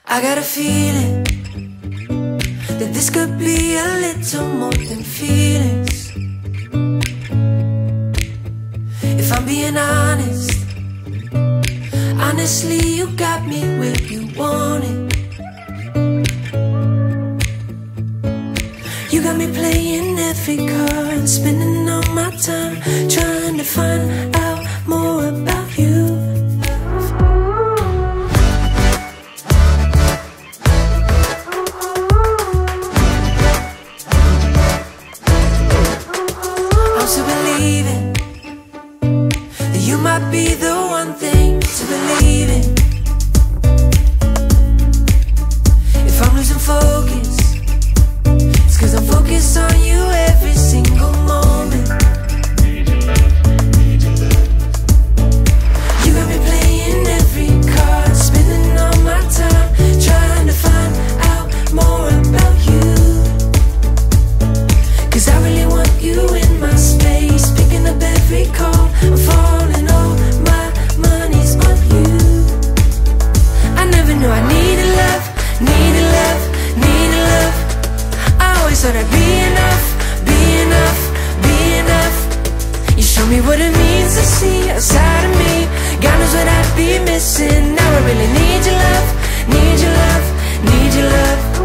I got a feeling that this could be a little more than feelings. If I'm being honest, honestly, you got me where you want it. You got me playing every card, spending all my time trying to find out more about you. I'm still believing that you might be the one thing to believe in. If I'm losing focus, it's 'cause I'm focused on you every single moment. You got me playing every card, spending all my time trying to find out more about you. 'Cause I really want you in my space, picking up every call, I'm falling, all my money's on you. I never knew I needed love, needed love, needed love. I always thought I'd be enough, be enough, be enough. You show me what it means to see outside of me. God knows what I'd be missing. Now I really need your love, need your love, need your love.